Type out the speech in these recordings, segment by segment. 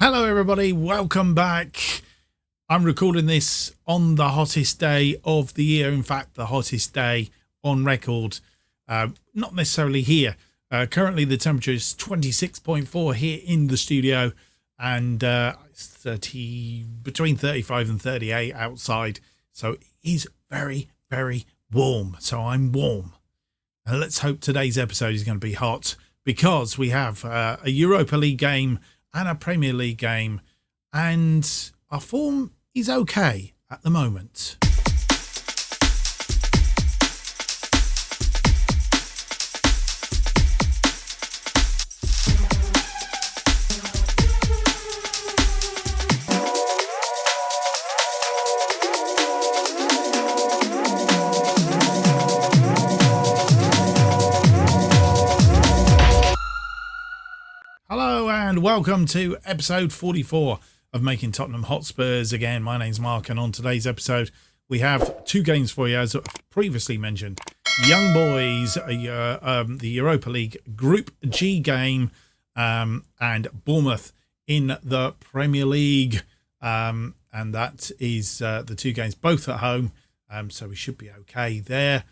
Hello everybody, welcome back. I'm recording this on the hottest day of the year. In fact, the hottest day on record. Not necessarily here. Currently the temperature is 26.4 here in the studio, and it's between 35 and 38 outside. So it is very, very warm. So I'm warm. And let's hope today's episode is going to be hot, because we have a Europa League game and a Premier League game, and our form is okay at the moment. Hello and welcome to episode 44 of Making Tottenham Hotspurs again. My name's Mark, and on today's episode we have two games for you, as previously mentioned. Young Boys, the Europa League Group G game, and Bournemouth in the Premier League. And that is the two games, both at home, so we should be okay there.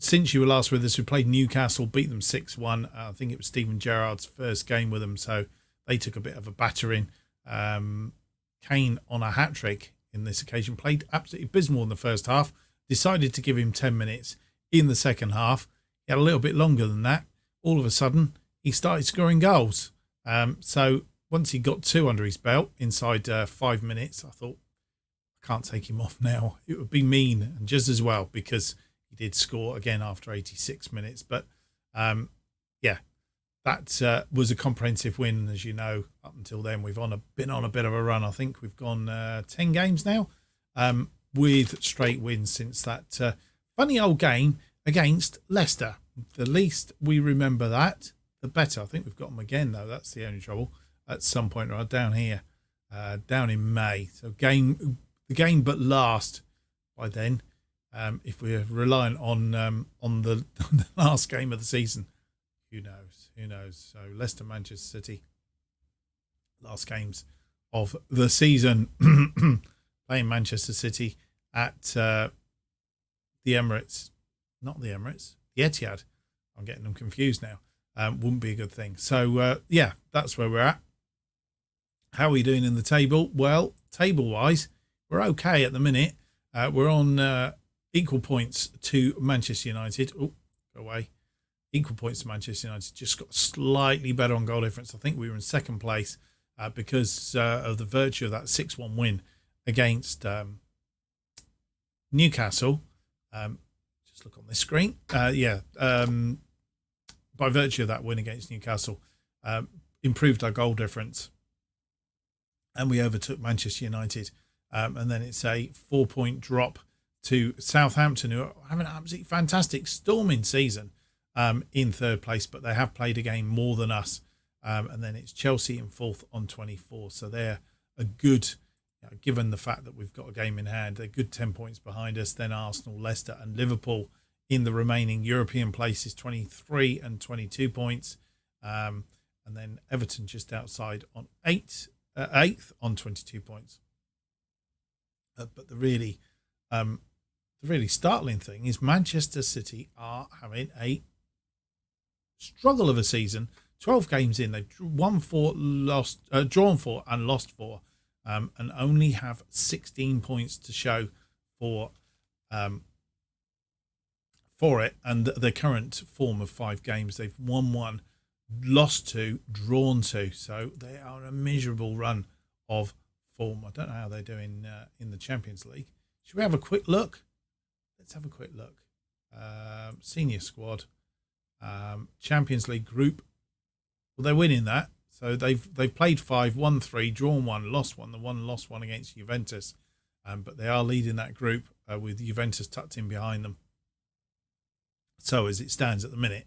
Since you were last with us, we played Newcastle, beat them 6-1. I think it was Steven Gerrard's first game with them, so they took a bit of a battering. Kane on a hat-trick in this occasion, played absolutely abysmal in the first half, decided to give him 10 minutes in the second half. He had a little bit longer than that. All of a sudden, he started scoring goals. So once he got two under his belt inside 5 minutes, I thought, I can't take him off now. It would be mean, and just as well, because he did score again after 86 minutes. But yeah, that was a comprehensive win. As you know, up until then, we've been on a bit of a run. I think we've gone 10 games now with straight wins since that funny old game against Leicester. The least we remember that, the better. I think we've got them again, though. That's the only trouble. At some point right down here, down in May. So the game but last by then. If we're relying on the last game of the season, who knows? Who knows? So Leicester, Manchester City, last games of the season, playing Manchester City at the Emirates, not the Emirates, the Etihad. I'm getting them confused now. Wouldn't be a good thing. So yeah, that's where we're at. How are we doing in the table? Well, table-wise, we're okay at the minute. We're on equal points to Manchester United. Oh, go away. Equal points to Manchester United. Just got slightly better on goal difference. I think we were in second place because of the virtue of that 6-1 win against Newcastle. Just look on this screen. By virtue of that win against Newcastle, improved our goal difference, and we overtook Manchester United. And then it's a 4-point drop to Southampton, who are having an absolutely fantastic storming season in third place, but they have played a game more than us. And then it's Chelsea in fourth on 24. So they're a good, given the fact that we've got a game in hand, they're good 10 points behind us. Then Arsenal, Leicester and Liverpool in the remaining European places, 23 and 22 points. And then Everton just outside on eighth on 22 points. But the really startling thing is Manchester City are having a struggle of a season. 12 games in, they've drawn 4 and lost 4, and only have 16 points to show for it. And the current form of 5 games, they've won 1, lost 2, drawn 2. So they are on a miserable run of form. I don't know how they're doing in the Champions League. Should we have a quick look? Let's have a quick look. Senior squad, Champions League group. Well, they're winning that. So they've played 5, won 3, drawn 1, lost 1. The lost 1 against Juventus. But they are leading that group with Juventus tucked in behind them. So as it stands at the minute,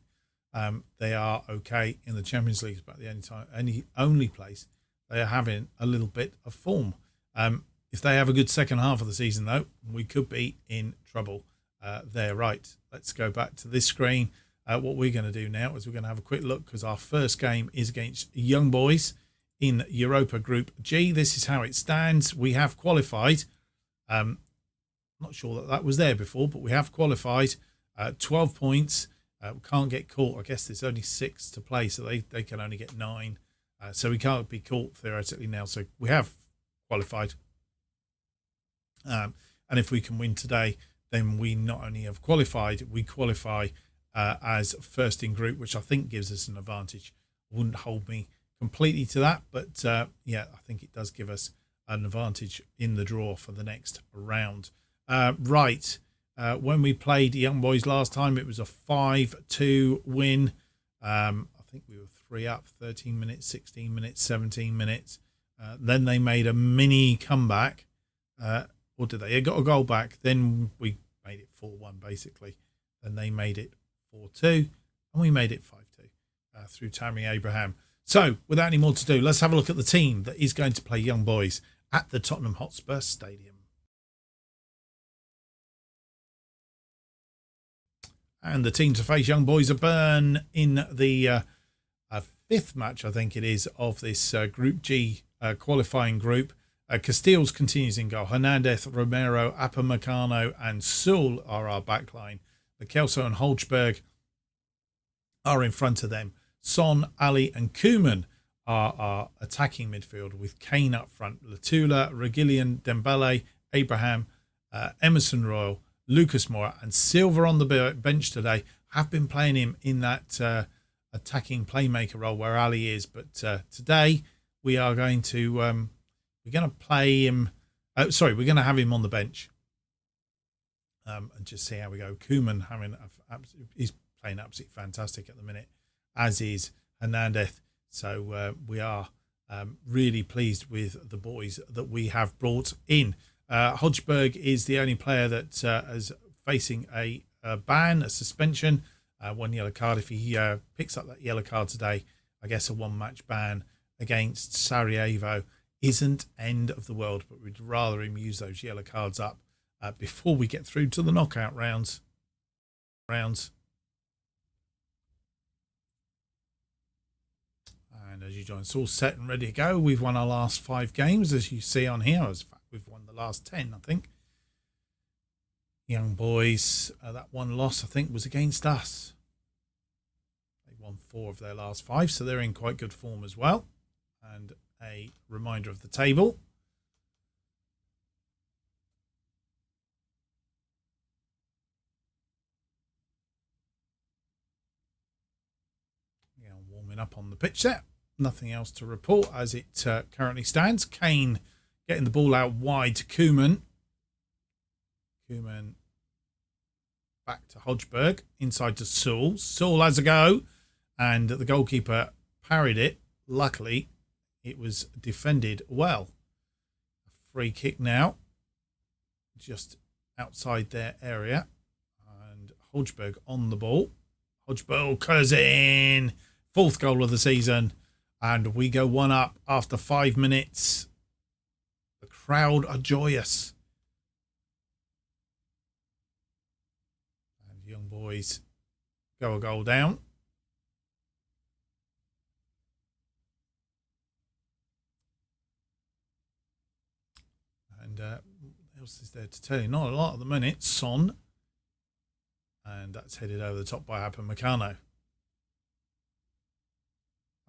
they are okay in the Champions League. It's about the only place they are having a little bit of form. If they have a good second half of the season, though, we could be in trouble there. Right, let's go back to this screen. What we're going to do now is we're going to have a quick look, because our first game is against Young Boys in Europa Group G. This is how it stands. We have qualified. Not sure that was there before, but we have qualified. 12 points. We can't get caught. I guess there's only 6 to play, so they can only get 9. So we can't be caught theoretically now. So we have qualified. And if we can win today, then we not only have qualified, we qualify as first in group, which I think gives us an advantage. Wouldn't hold me completely to that, but yeah, I think it does give us an advantage in the draw for the next round. Right. When we played Young Boys last time, it was a 5-2 win. I think we were 3 up, 13 minutes, 16 minutes, 17 minutes. Then they made a mini comeback. Or did they? They got a goal back. Then we made it 4-1, basically. Then they made it 4-2. And we made it 5-2 through Tammy Abraham. So, without any more to do, let's have a look at the team that is going to play Young Boys at the Tottenham Hotspur Stadium. And the team to face Young Boys are Burn in the 5th match, I think it is, of this Group G qualifying group. Castiles continues in goal. Hernandez, Romero, Upamecano and Sewell are our backline. The Kelso and Holzberg are in front of them. Son, Ali and Koeman are our attacking midfield, with Kane up front. Latula, Reguilon, Dembele, Abraham, Emerson Royal, Lucas Moura and Silva on the bench today. Have been playing him in that attacking playmaker role where Ali is, but today we are going to we're going to play him. We're going to have him on the bench and just see how we go. Koeman he's playing absolutely fantastic at the minute, as is Hernandez. So we are really pleased with the boys that we have brought in. Hodgberg is the only player that is facing a ban, a suspension, 1 yellow card. If he picks up that yellow card today, I guess a 1-match ban against Sarajevo isn't end of the world, but we'd rather him use those yellow cards up before we get through to the knockout rounds. And as you join, it's all set and ready to go. We've won our last 5 games, as you see on here. We've won the last 10, I think. Young Boys, that one loss, I think, was against us. They won 4 of their last 5, so they're in quite good form as well. And a reminder of the table. Yeah, warming up on the pitch there. Nothing else to report as it currently stands. Kane getting the ball out wide to Koeman. Koeman back to Hodgberg. Inside to Sewell. Sewell has a go. And the goalkeeper parried it. Luckily, it was defended well. A free kick now. Just outside their area. And Hodgberg on the ball. Hodgberg goes in. 4th goal of the season. And we go 1 up after 5 minutes. The crowd are joyous. And Young Boys go a goal down. And what else is there to tell you? Not a lot at the minute. Son. And that's headed over the top by Upamecano.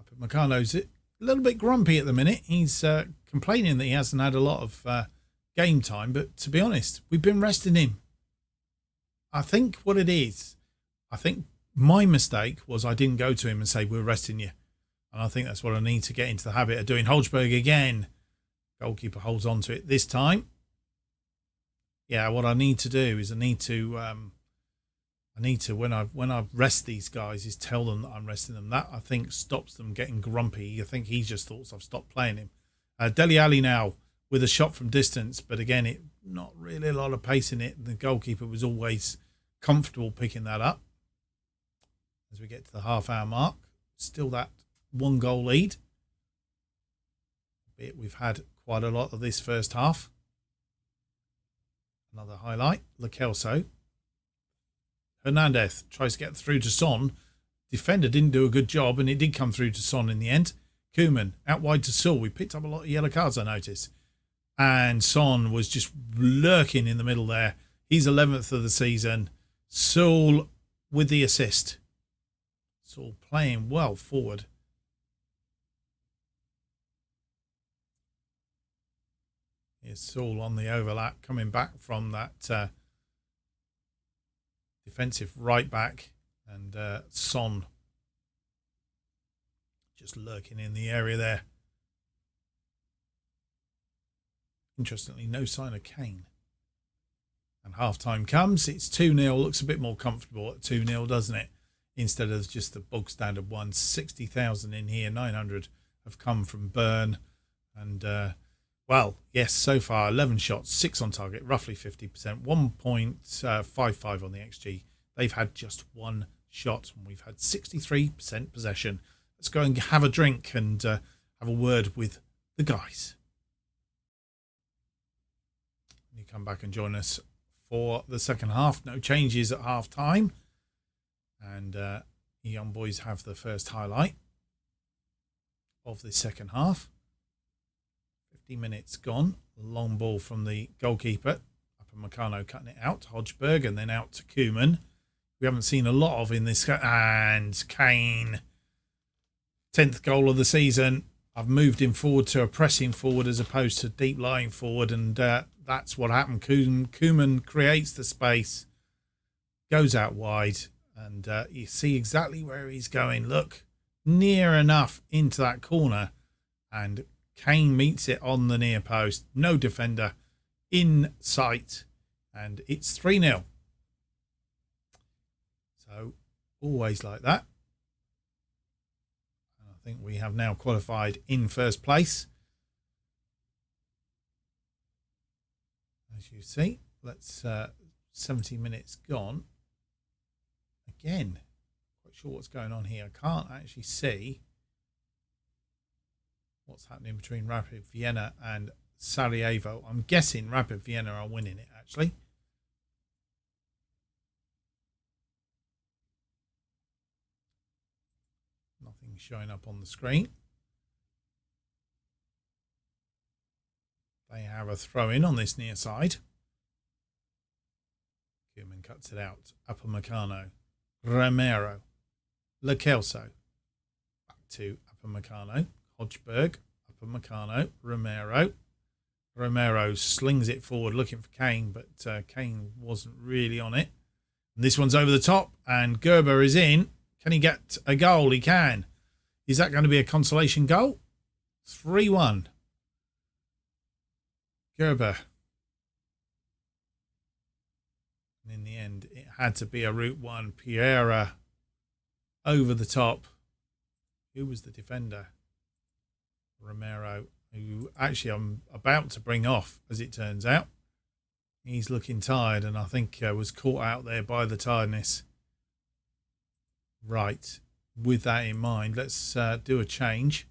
Upamecano's a little bit grumpy at the minute. He's complaining that he hasn't had a lot of game time. But to be honest, we've been resting him. I think what it is, I think my mistake was I didn't go to him and say, we're resting you. And I think that's what I need to get into the habit of doing. Holzberg again. Goalkeeper holds on to it this time. Yeah, what I need to do is I need to when I rest these guys is tell them that I'm resting them. That I think stops them getting grumpy. I think he just thought I've stopped playing him. Dele Alli now with a shot from distance, but again, it not really a lot of pace in it. The goalkeeper was always comfortable picking that up. As we get to the half-hour mark, still that 1-goal lead. We've had quite a lot of this first half. Another highlight, Lo Celso. Hernandez tries to get through to Son. Defender didn't do a good job, and it did come through to Son in the end. Koeman out wide to Saul. We picked up a lot of yellow cards, I noticed. And Son was just lurking in the middle there. He's 11th of the season. Saul with the assist. Saul playing well forward. Here's Saul on the overlap, coming back from that defensive right back. And Son just lurking in the area there. Interestingly, no sign of Kane. And half-time comes. It's 2-0. Looks a bit more comfortable at 2-0, doesn't it? Instead of just the bog standard one. 60,000 in here. 900 have come from Burn. And, well, yes, so far, 11 shots, 6 on target, roughly 50%. 1.55 on the XG. They've had just one shot, and we've had 63% possession. Let's go and have a drink and have a word with the guys. You come back and join us for the second half. No changes at half time. And the young boys have the first highlight of the second half. 50 minutes gone. Long ball from the goalkeeper. Upamecano cutting it out to Hodgberg and then out to Koeman. We haven't seen a lot of in this. And Kane. 10th goal of the season. I've moved him forward to a pressing forward as opposed to deep lying forward. And that's what happened. Koeman creates the space. Goes out wide. And you see exactly where he's going. Look, near enough into that corner. And Kane meets it on the near post. No defender in sight. And it's 3-0. So, always like that. I think we have now qualified in first place. As you see, let's 70 minutes gone. Again, quite sure what's going on here. I can't actually see what's happening between Rapid Vienna and Sarajevo. I'm guessing Rapid Vienna are winning it, actually. Nothing showing up on the screen. They have a throw in on this near side. Koeman cuts it out. Upamecano. Romero. Lo Celso. Back to Upamecano. Hodgberg. Upamecano. Romero. Romero slings it forward looking for Kane, but Kane wasn't really on it. And this one's over the top, and Gerber is in. Can he get a goal? He can. Is that going to be a consolation goal? 3-1. Gerber. And in the end, it had to be a route one. Piera over the top. Who was the defender? Romero, who actually I'm about to bring off, as it turns out. He's looking tired, and I think was caught out there by the tiredness. Right. With that in mind, let's do a change.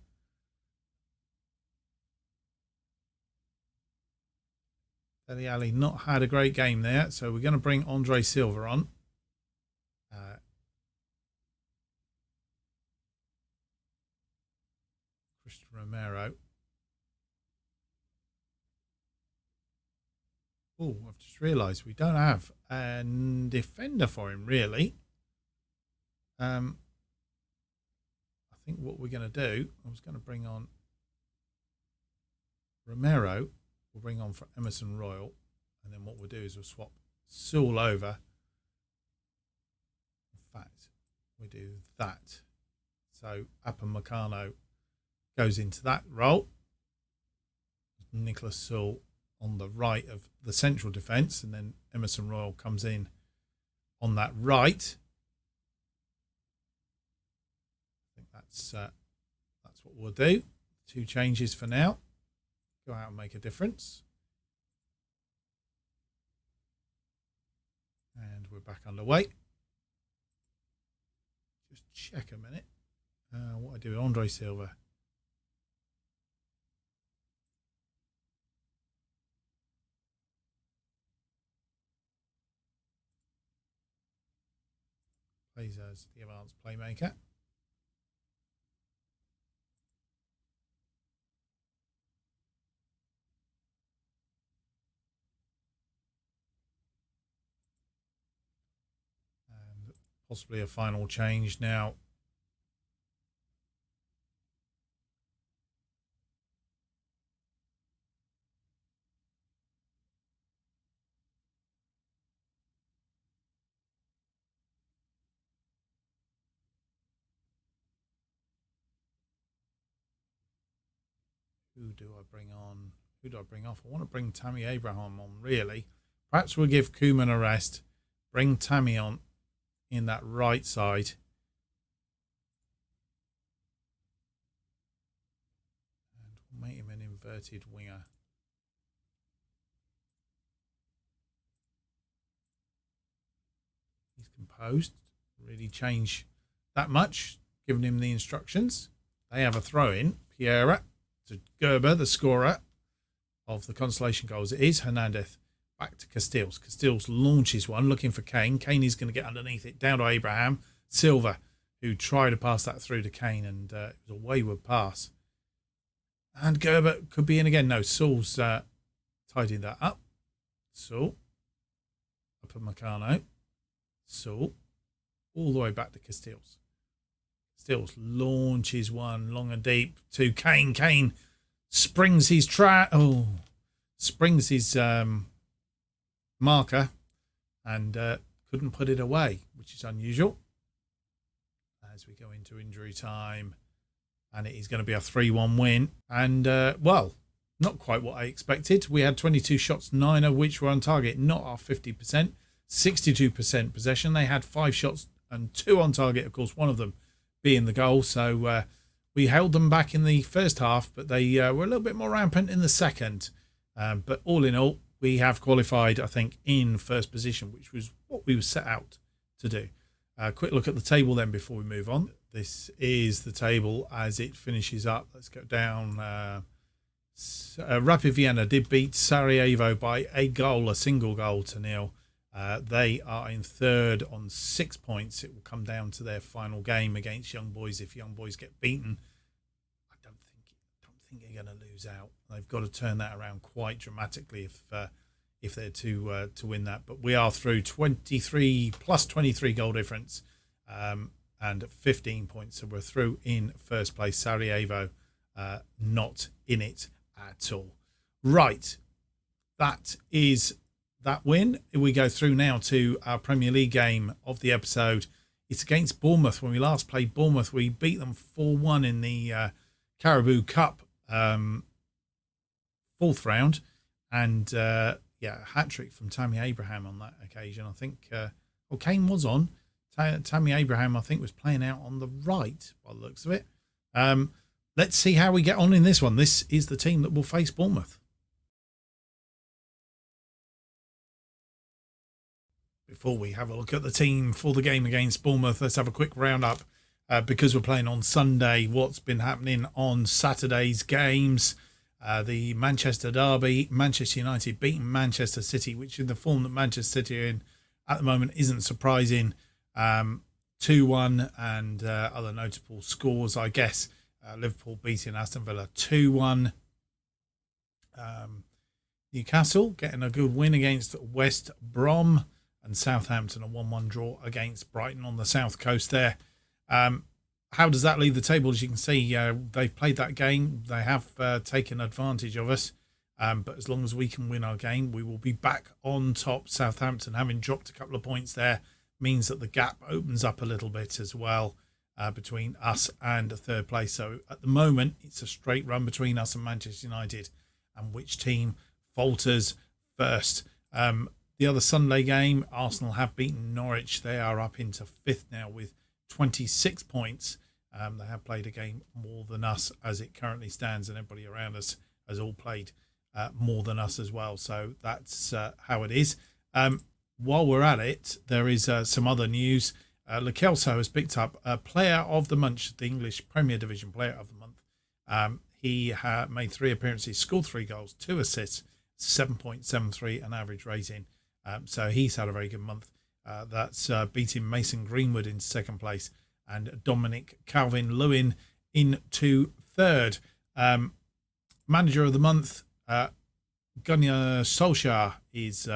Dele Alli not had a great game there, so we're going to bring Andre Silva on. Christian Romero. Oh, I've just realised we don't have a defender for him, really. I think what we're going to do, I was going to bring on Romero. We'll bring on for Emerson Royal. And then what we'll do is we'll swap Saul over. In fact, we do that. So Upamecano goes into that role. Nicholas Saul on the right of the central defence. And then Emerson Royal comes in on that right. I think that's what we'll do. 2 changes for now. Go out and make a difference. And we're back underway. Just check a minute. What I do with Andre Silva. Plays as the advanced playmaker. Possibly a final change now. Who do I bring on? Who do I bring off? I want to bring Tammy Abraham on, really. Perhaps we'll give Koeman a rest. Bring Tammy on in that right side. And we'll make him an inverted winger. He's composed. Really change that much, giving him the instructions. They have a throw-in. Piera to Gerber, the scorer of the consolation goals. It is Hernandez. Back to Castells. Castells launches one, looking for Kane. Kane is going to get underneath it. Down to Abraham. Silva, who tried to pass that through to Kane, and it was a wayward pass. And Gerber could be in again. No, Saul's tidying that up. Saul. Up at Meccano. Saul. All the way back to Castells. Castells launches one long and deep to Kane. Kane springs his springs his marker and couldn't put it away, which is unusual. As we go into injury time, and it is going to be a 3-1 win. And well, not quite what I expected. We had 22 shots, 9 of which were on target, not our 50%, 62% possession. They had 5 shots and 2 on target, of course, one of them being the goal. So we held them back in the first half, but they were a little bit more rampant in the second. But all in all, we have qualified, I think, in first position, which was what we were set out to do. Quick look at the table then before we move on. This is the table as it finishes up. Let's go down. Rapid Vienna did beat Sarajevo by a single goal to nil. They are in third on 6 points. It will come down to their final game against Young Boys. If Young Boys get beaten, I don't think they're going to lose out. They've got to turn that around quite dramatically if they're to win that. But we are through 23 plus 23 goal difference and 15 points. So we're through in first place. Sarajevo not in it at all. Right, that is that win. We go through now to our Premier League game of the episode. It's against Bournemouth. When we last played Bournemouth, we beat them 4-1 in the Carabao Cup fourth round, and hat-trick from Tammy Abraham on that occasion. I think Kane was on. Tammy Abraham, I think, was playing out on the right by the looks of it. Let's see how we get on in this one. This is the team that will face Bournemouth. Before we have a look at the team for the game against Bournemouth, let's have a quick roundup because we're playing on Sunday. What's been happening on Saturday's games? The Manchester derby, Manchester United beating Manchester City, which in the form that Manchester City are in at the moment isn't surprising. 2-1 and other notable scores, I guess. Liverpool beating Aston Villa 2-1. Newcastle getting a good win against West Brom, and Southampton a 1-1 draw against Brighton on the south coast there. How does that leave the table? As you can see, they've played that game. They have taken advantage of us. But as long as we can win our game, we will be back on top. Southampton, having dropped a couple of points there, means that the gap opens up a little bit as well between us and third place. So at the moment, it's a straight run between us and Manchester United, and which team falters first. The other Sunday game, Arsenal have beaten Norwich. They are up into fifth now with 26 points. They have played a game more than us as it currently stands, and everybody around us has all played more than us as well. So that's how it is. While we're at it, there is some other news. Lo Celso has picked up Player of the Month, the English Premier Division Player of the Month. He made 3 appearances, scored 3 goals, 2 assists, 7.73 an average rating. So he's had a very good month. That's beating Mason Greenwood in second place and Dominic Calvin-Lewin into third. Manager of the month, Gunnar Solskjaer is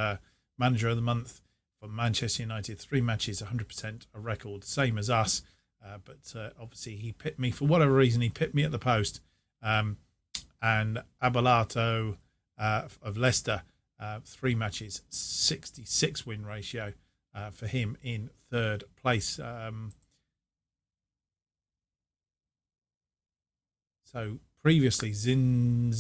Manager of the Month for Manchester United. 3 matches, 100% a record, same as us. But obviously he picked me, for whatever reason, he picked me at the post. And Abalato of Leicester, 3 matches, 66 win ratio for him in 3rd place. So previously Zinedine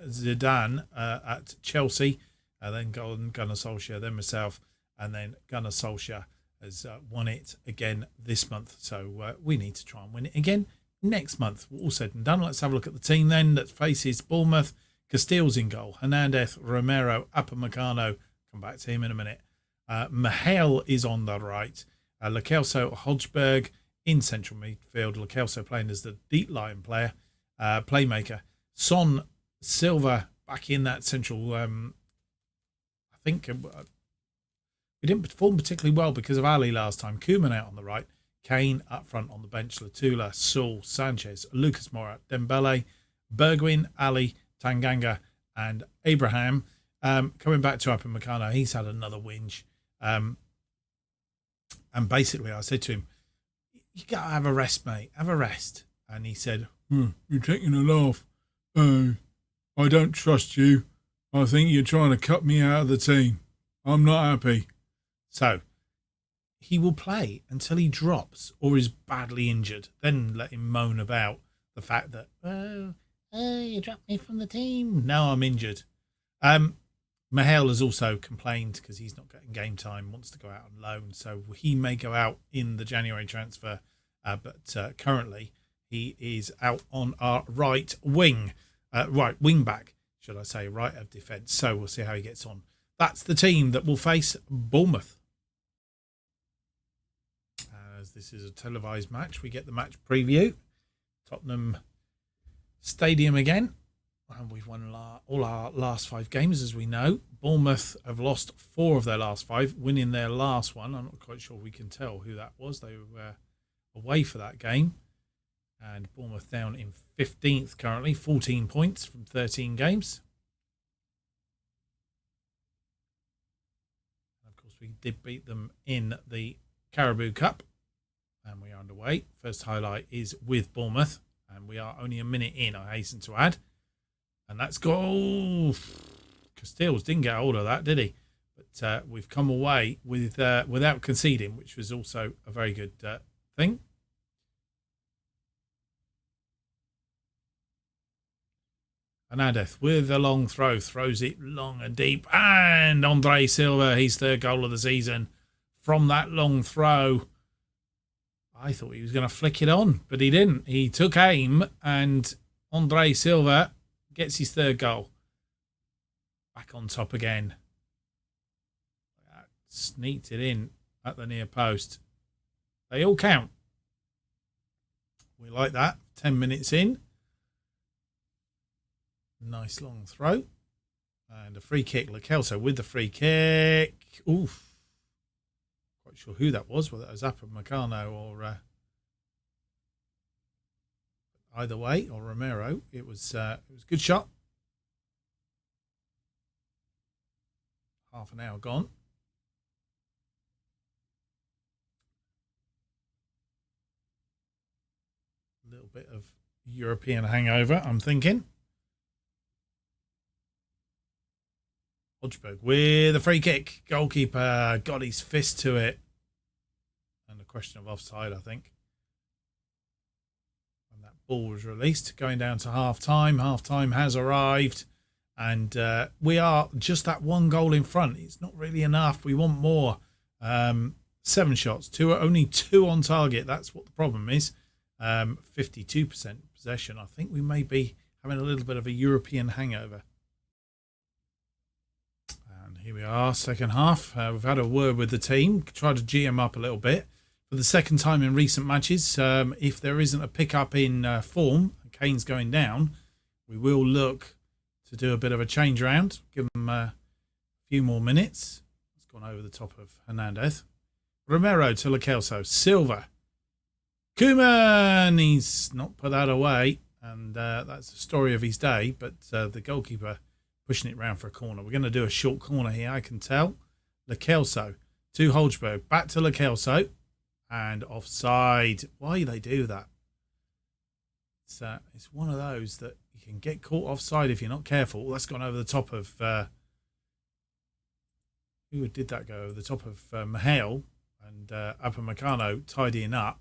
Zidane at Chelsea, then Gunnar Solskjaer, then myself, and then Gunnar Solskjaer has won it again this month. So we need to try and win it again next month. All said and done. Let's have a look at the team then that faces Bournemouth. Castile's in goal. Hernandez, Romero, Upamecano. Come back to him in a minute. Mahale is on the right. Lo Celso, Hodgberg in central midfield. Lo Celso playing as the deep line player, playmaker. Son, Silva back in that central. I think we didn't perform particularly well because of Ali last time. Koeman out on the right. Kane up front on the bench. Latula, Saul, Sanchez, Lucas Moura, Dembele, Bergwijn, Ali, Tanganga and Abraham. Coming back to Upamecano, he's had another whinge. And basically I said to him, you got to have a rest, mate. Have a rest. And he said, you're taking a laugh. I don't trust you. I think you're trying to cut me out of the team. I'm not happy. So he will play until he drops or is badly injured. Then let him moan about the fact that, you dropped me from the team. Now I'm injured. Mahale has also complained because he's not getting game time, wants to go out on loan. So he may go out in the January transfer. But currently he is out on our right wing. Right wing back, should I say, right of defence. So we'll see how he gets on. That's the team that will face Bournemouth. As this is a televised match, we get the match preview. Tottenham Stadium again. And we've won all our last 5 games, as we know. Bournemouth have lost 4 of their last 5, winning their last one. I'm not quite sure we can tell who that was. They were away for that game. And Bournemouth down in 15th currently, 14 points from 13 games. And of course, we did beat them in the Carabao Cup. And we are underway. First highlight is with Bournemouth. And we are only a minute in, I hasten to add. And that's goal. Castiles didn't get hold of that, did he? But we've come away with without conceding, which was also a very good thing. Hernandez with a long throw, throws it long and deep. And Andre Silva, his 3rd goal of the season from that long throw. I thought he was going to flick it on, but he didn't. He took aim and Andre Silva gets his 3rd goal. Back on top again. Sneaked it in at the near post. They all count. We like that. 10 minutes in. Nice long throw. And a free kick. Lo Celso with the free kick. Oof. Quite sure who that was, whether it was Upamecano or either way, or Romero. It was a good shot. Half an hour gone. A little bit of European hangover, I'm thinking. Hodgberg with a free kick. Goalkeeper got his fist to it. And a question of offside, I think. And that ball was released. Going down to half-time. Half-time has arrived. And we are just that 1 goal in front. It's not really enough. We want more. 7 shots. Only 2 on target. That's what the problem is. 52% possession. I think we may be having a little bit of a European hangover. Here we are, second half. We've had a word with the team, tried to G them up a little bit. For the second time in recent matches, if there isn't a pick-up in form, Kane's going down, we will look to do a bit of a change around, give them a few more minutes. It's gone over the top of Hernandez. Romero to Lo Celso. Silva. Koeman, he's not put that away, and that's the story of his day, but the goalkeeper pushing it round for a corner. We're going to do a short corner here, I can tell. Lo Celso to Holzberg, back to Lo Celso, and offside. Why do they do that? It's one of those that you can get caught offside if you're not careful. That's gone over the top of who did that go over the top of Mihail, and Upamecano tidying up.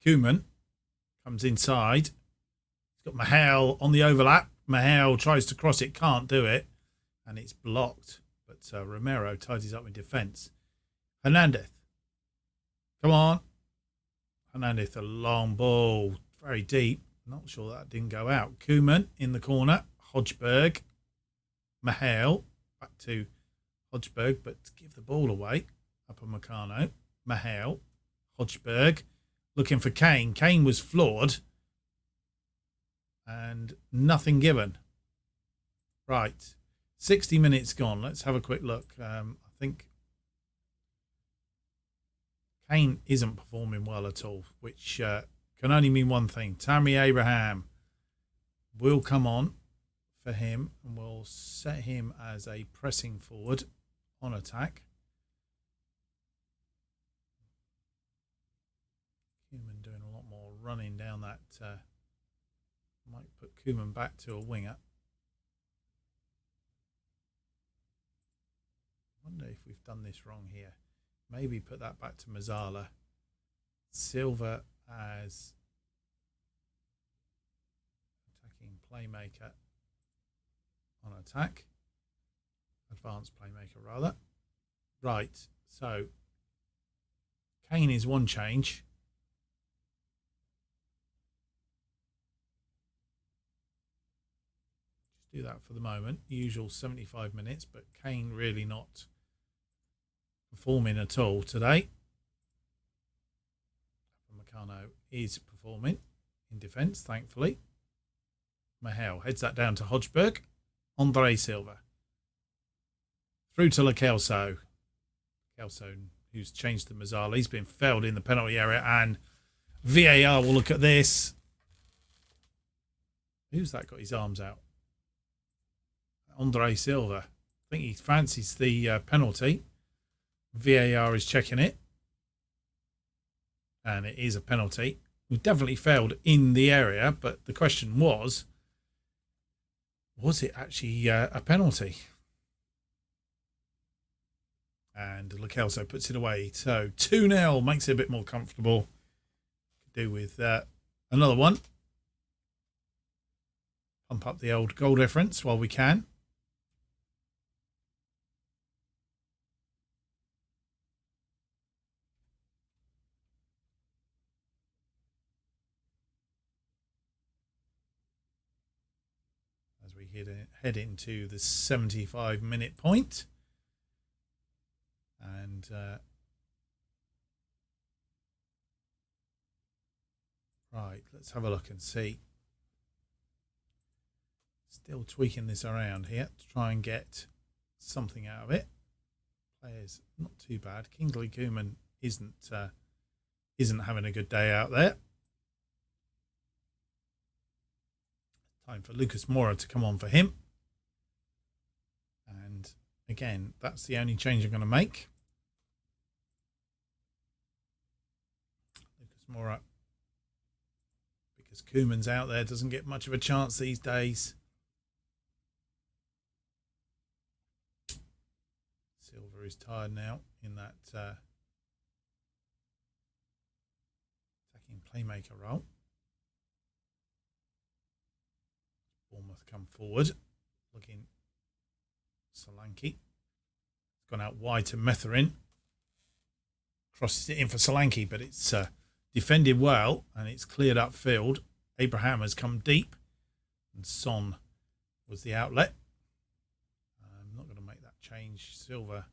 Koeman comes inside. He's got Mihail on the overlap. Mihail tries to cross it, can't do it, and it's blocked. But Romero tidies up in defence. Hernandez, come on. Hernandez, a long ball, very deep. Not sure that didn't go out. Koeman in the corner. Hodgberg. Mihail back to Hodgberg, but give the ball away. Upamecano. Mihail. Hodgberg looking for Kane. Kane was floored and nothing given. Right. 60 minutes gone. Let's have a quick look. I think Kane isn't performing well at all, which can only mean one thing. Tammy Abraham will come on for him, and we'll set him as a pressing forward on attack. Koeman doing a lot more running down that. Might put Koeman back to a winger. Wonder if we've done this wrong here. Maybe put that back to Mazzala. Silva as attacking playmaker on attack. Advanced playmaker, rather. Right, so Kane is one change. Just do that for the moment. Usual 75 minutes, but Kane really not performing at all today. Upamecano is performing in defence, thankfully. Mihail heads that down to Hodgberg. Andre Silva. Through to Lo Celso. Celso, who's changed to Mazzala. He's been fouled in the penalty area, and VAR will look at this. Who's that got his arms out? Andre Silva. I think he fancies the penalty. VAR is checking it. And it is a penalty. We've definitely failed in the area, but the question was it actually a penalty? And Lo Celso puts it away. So 2-0 makes it a bit more comfortable. Could do with another one. Pump up the old goal difference while we can. As we head into the 75-minute point. And right, let's have a look and see. Still tweaking this around here to try and get something out of it. Players not too bad. Kingsley Koeman isn't having a good day out there. Time for Lucas Moura to come on for him. And again, that's the only change I'm going to make. Lucas Moura, because Koeman's out there, doesn't get much of a chance these days. Silva is tired now in that attacking playmaker role. Bournemouth come forward, looking Solanke. It's gone out wide to Metherin. Crosses it in for Solanke, but it's defended well and it's cleared up field. Abraham has come deep and Son was the outlet. I'm not going to make that change. Silva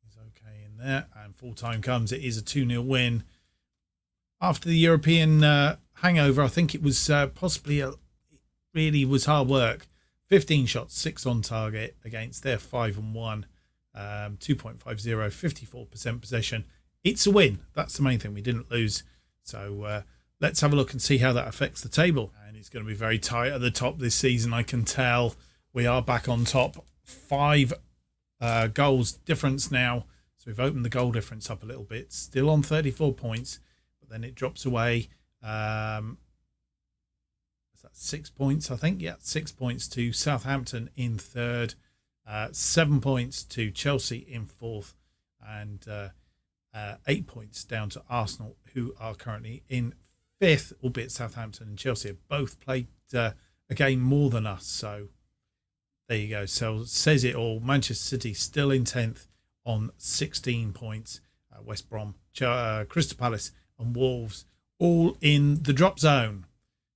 is okay in there, and full time comes. It is a 2-0 win. After the European hangover, I think it was possibly it really was hard work. 15 shots, 6 on target against their 5-1, 2.50, 54% possession. It's a win. That's the main thing. We didn't lose. So let's have a look and see how that affects the table. And it's going to be very tight at the top this season. I can tell we are back on top 5 goals difference now. So we've opened the goal difference up a little bit. Still on 34 points, but then it drops away. Is that 6 points, I think? Yeah, 6 points to Southampton in third. 7 points to Chelsea in fourth. And 8 points down to Arsenal, who are currently in fifth, albeit Southampton and Chelsea have both played a game more than us. So there you go. So says it all. Manchester City still in 10th on 16 points. West Brom, Crystal Palace and Wolves all in the drop zone.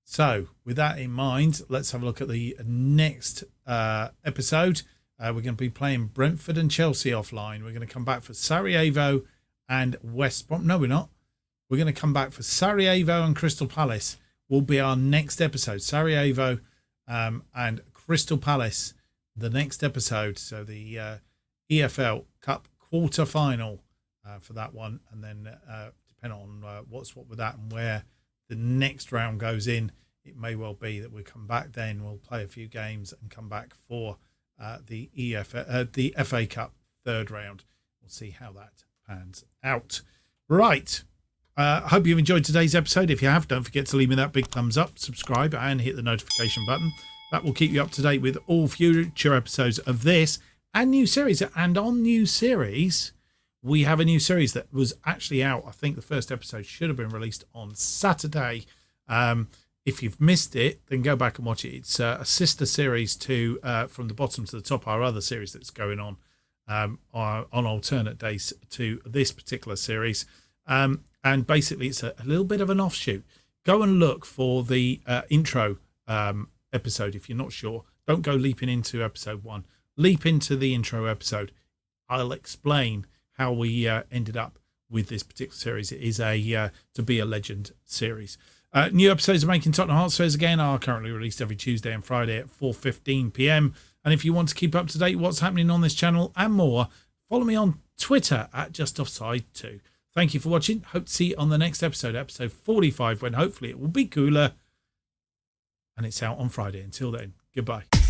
So with that in mind, let's have a look at the next episode. We're going to be playing Brentford and Chelsea offline. We're going to come back for Sarajevo and West Brom. No, we're not. We're going to come back for Sarajevo and Crystal Palace will be our next episode. Sarajevo and Crystal Palace, the next episode. So the EFL Cup quarter final for that one. And then depending on what's what with that and where the next round goes in, it may well be that we'll come back then. We'll play a few games and come back for the FA Cup third round. We'll see how that pans out. Right. Hope you've enjoyed today's episode. If you have, don't forget to leave me that big thumbs up, subscribe, and hit the notification button. That will keep you up to date with all future episodes of this and new series. And on new series, we have a new series that was actually out. I think the first episode should have been released on Saturday. If you've missed it, then go back and watch it. It's a sister series to From the Bottom to the Top, our other series that's going on alternate days to this particular series. And basically, it's a little bit of an offshoot. Go and look for the intro episode if you're not sure. Don't go leaping into episode 1. Leap into the intro episode. I'll explain how we ended up with this particular series. It is a To Be a Legend series. New episodes of Making Tottenham Hotspurs again are currently released every Tuesday and Friday at 4:15 p.m. And if you want to keep up to date what's happening on this channel and more, follow me on Twitter at JustOffsideFM. Thank you for watching. Hope to see you on the next episode, episode 45, when hopefully it will be cooler. And it's out on Friday. Until then, goodbye.